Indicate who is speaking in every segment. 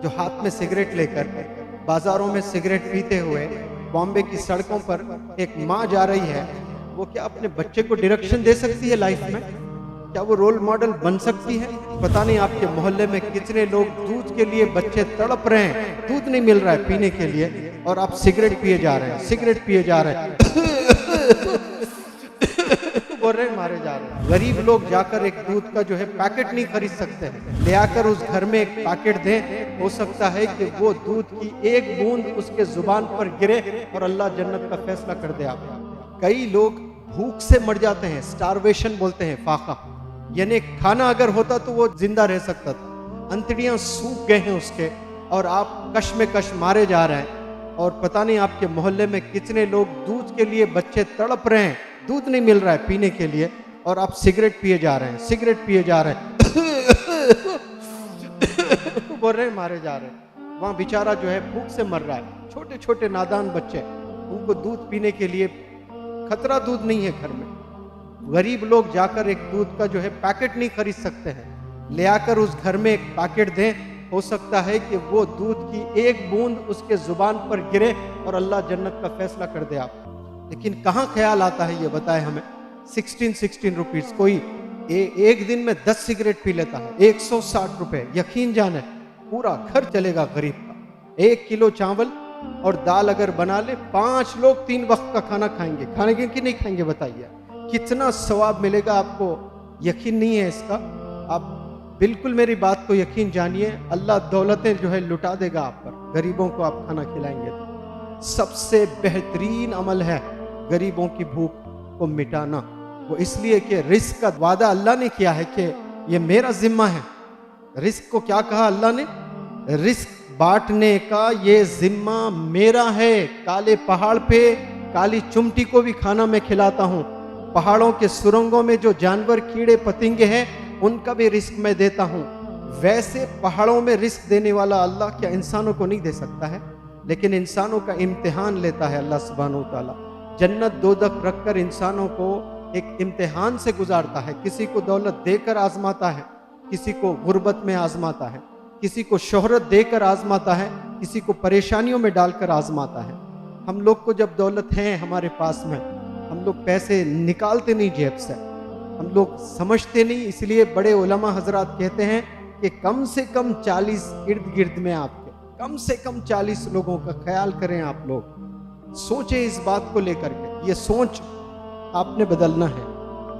Speaker 1: जो हाथ में सिगरेट लेकर बाजारों में सिगरेट पीते हुए बॉम्बे की सड़कों पर एक माँ जा रही है, वो क्या अपने बच्चे को डायरेक्शन दे सकती है लाइफ में? क्या वो रोल मॉडल बन सकती है? पता नहीं आपके मोहल्ले में कितने लोग दूध के लिए बच्चे तड़प रहे हैं, दूध नहीं मिल रहा है पीने के लिए, और आप सिगरेट पिए जा रहे हैं, सिगरेट पिए जा रहे हैं बोल रहे मारे जा रहे हैं। गरीब लोग जाकर एक दूध का जो है पैकेट नहीं खरीद सकते हैं, ले आकर उस घर में एक पैकेट दें, हो सकता है कि वो दूध की एक बूंद उसके जुबान पर गिरे और अल्लाह जन्नत का फैसला कर दे आपको। कई लोग भूख से मर जाते हैं, स्टारवेशन बोलते हैं, फाका, यानी खाना अगर होता तो वो जिंदा रह सकता था, अंतड़ियां सूख गए हैं उसके, और आप कश में कश मारे जा रहे हैं। और पता नहीं आपके मोहल्ले में कितने लोग दूध के लिए बच्चे तड़प रहे हैं, दूध नहीं मिल रहा है पीने के लिए, और आप सिगरेट पिए जा रहे हैं, सिगरेट पिए जा रहे हैं बोल रहे मारे जा रहे हैं। वहां बेचारा जो है भूख से मर रहा है, छोटे छोटे नादान बच्चे, उनको दूध पीने के लिए खतरा दूध नहीं है घर में। गरीब लोग जाकर एक दूध का जो है पैकेट नहीं खरीद सकते हैं, ले आकर उस घर में एक पैकेट दें, हो सकता है कि वो दूध की एक बूंद उसके जुबान पर गिरे और अल्लाह जन्नत का फैसला कर दे आप। लेकिन कहाँ ख्याल आता है ये बताए हमें। 16 रुपीज, कोई एक दिन में 10 सिगरेट पी लेता है, 160 रुपए, यकीन जाने पूरा घर चलेगा गरीब का। 1 किलो चावल और दाल अगर बना ले, 5 लोग 3 वक्त का खाना खाएंगे, खाएंगे कि नहीं खाएंगे बताइए, कितना सवाब मिलेगा आपको। यकीन नहीं है इसका? आप बिल्कुल मेरी बात को यकीन जानिए, अल्लाह दौलतें जो है लुटा देगा आप पर, गरीबों को आप खाना खिलाएंगे तो। सबसे बेहतरीन अमल है गरीबों की भूख को मिटाना। वो इसलिए कि रिस्क का वादा अल्लाह ने किया है कि ये मेरा जिम्मा है। रिस्क को क्या कहा अल्लाह ने? रिस्क बांटने का ये जिम्मा मेरा है। काले पहाड़ पे काली चुमटी को भी खाना मैं खिलाता हूँ, पहाड़ों के सुरंगों में जो जानवर कीड़े पतंगे हैं उनका भी रिस्क मैं देता हूँ। वैसे पहाड़ों में रिस्क देने वाला अल्लाह क्या इंसानों को नहीं दे सकता है? लेकिन इंसानों का इम्तिहान लेता है अल्लाह सुब्हानहू व तआला। जन्नत दोज़ख रखकर इंसानों को एक इम्तिहान से गुजारता है। किसी को दौलत देकर आजमाता है, किसी को गुर्बत में आजमाता है, किसी को शोहरत देकर आजमाता है, किसी को परेशानियों में डालकर आजमाता है। हम लोग को जब दौलत है हमारे पास में, हम लोग पैसे निकालते नहीं जेब से, हम लोग समझते नहीं। इसलिए बड़े उलमा हजरात कहते हैं कि कम से कम 40 इर्द गिर्द में आपके कम से कम 40 लोगों का ख्याल करें। आप लोग सोचें इस बात को लेकर के, ये सोच आपने बदलना है।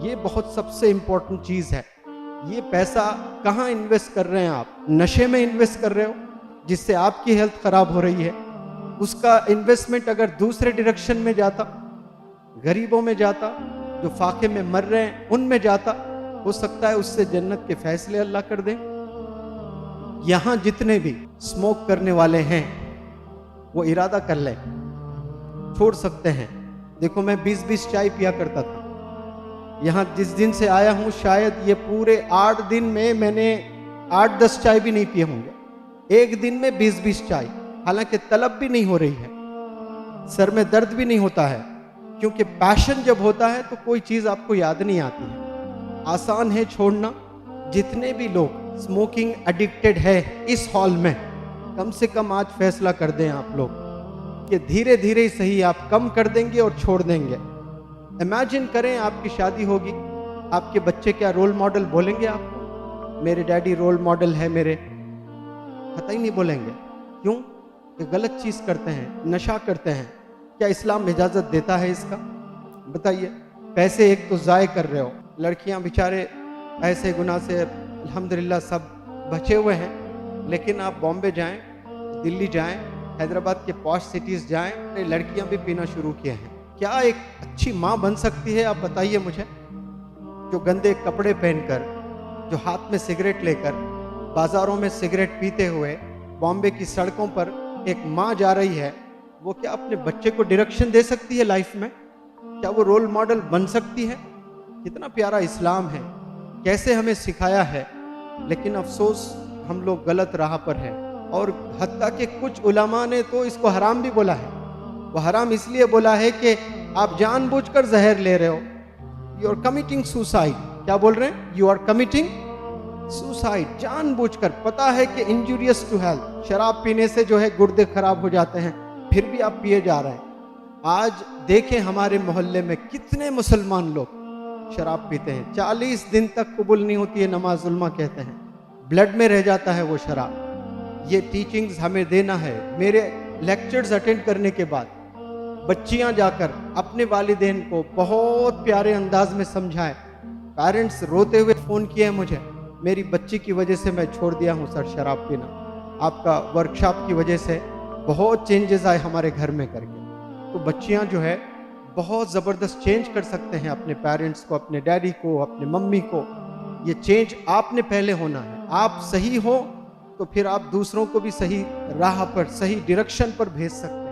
Speaker 1: ये बहुत सबसे इंपॉर्टेंट चीज़ है। ये पैसा कहाँ इन्वेस्ट कर रहे हैं आप? नशे में इन्वेस्ट कर रहे हो जिससे आपकी हेल्थ खराब हो रही है। उसका इन्वेस्टमेंट अगर दूसरे डायरेक्शन में जाता, गरीबों में जाता, जो फाके में मर रहे हैं उनमें जाता, हो सकता है उससे जन्नत के फैसले अल्लाह कर दें। यहां जितने भी स्मोक करने वाले हैं वो इरादा कर लें, छोड़ सकते हैं। देखो मैं 20-20 चाय पिया करता था, यहां जिस दिन से आया हूं शायद ये पूरे 8 दिन में मैंने 8-10 चाय भी नहीं पिए होंगे। एक दिन में 20-20 चाय, हालांकि तलब भी नहीं हो रही है, सर में दर्द भी नहीं होता है, क्योंकि पैशन जब होता है तो कोई चीज आपको याद नहीं आती है। आसान है छोड़ना। जितने भी लोग स्मोकिंग एडिक्टेड है इस हॉल में, कम से कम आज फैसला कर दें आप लोग कि धीरे धीरे ही सही आप कम कर देंगे और छोड़ देंगे। इमेजिन करें आपकी शादी होगी, आपके बच्चे क्या रोल मॉडल बोलेंगे आपको? मेरे डैडी रोल मॉडल है मेरे, कतई नहीं बोलेंगे। क्यों? ये गलत चीज करते हैं, नशा करते हैं। क्या इस्लाम इजाजत देता है इसका? बताइए। पैसे एक तो ज़ाय कर रहे हो, लड़कियां बेचारे ऐसे गुनाह से अल्हम्दुलिल्लाह सब बचे हुए हैं, लेकिन आप बॉम्बे जाएं, दिल्ली जाएं, हैदराबाद के पॉश सिटीज़ जाएं, लड़कियां भी पीना शुरू किए हैं। क्या एक अच्छी माँ बन सकती है? आप बताइए मुझे। जो गंदे कपड़े पहनकर, जो हाथ में सिगरेट लेकर बाज़ारों में सिगरेट पीते हुए बॉम्बे की सड़कों पर एक माँ जा रही है, वो क्या अपने बच्चे को डायरेक्शन दे सकती है लाइफ में? क्या वो रोल मॉडल बन सकती है? कितना प्यारा इस्लाम है, कैसे हमें सिखाया है। लेकिन अफसोस हम लोग गलत राह पर हैं। और हत्ता के कुछ उलमा ने तो इसको हराम भी बोला है। वो हराम इसलिए बोला है कि आप जानबूझकर जहर ले रहे हो, यू आर कमिटिंग सुसाइड। क्या बोल रहे हैं? You are committing suicide. जानबूझकर, पता है कि इंजूरियस टू हेल्थ, शराब पीने से जो है गुर्दे खराब हो जाते हैं, फिर भी आप पिए जा रहे हैं। आज देखें हमारे मोहल्ले में कितने मुसलमान लोग शराब पीते हैं, 40 दिन तक कबूल नहीं होती है, नमाज उल्मा कहते हैं, ब्लड में रह जाता है वो शराब। ये टीचिंग्स हमें देना है। मेरे लेक्चर्स अटेंड करने के बाद बच्चियां जाकर अपने वालिदैन को बहुत प्यारे अंदाज में समझाएं। पेरेंट्स रोते हुए फ़ोन किए मुझे, मेरी बच्ची की वजह से मैं छोड़ दिया हूँ सर शराब पीना, आपका वर्कशॉप की वजह से बहुत चेंजेस आए हमारे घर में करके। तो बच्चियां जो है बहुत ज़बरदस्त चेंज कर सकते हैं अपने पेरेंट्स को, अपने डैडी को, अपने मम्मी को। ये चेंज आपने पहले होना है। आप सही हो तो फिर आप दूसरों को भी सही राह पर, सही डायरेक्शन पर भेज सकते हैं।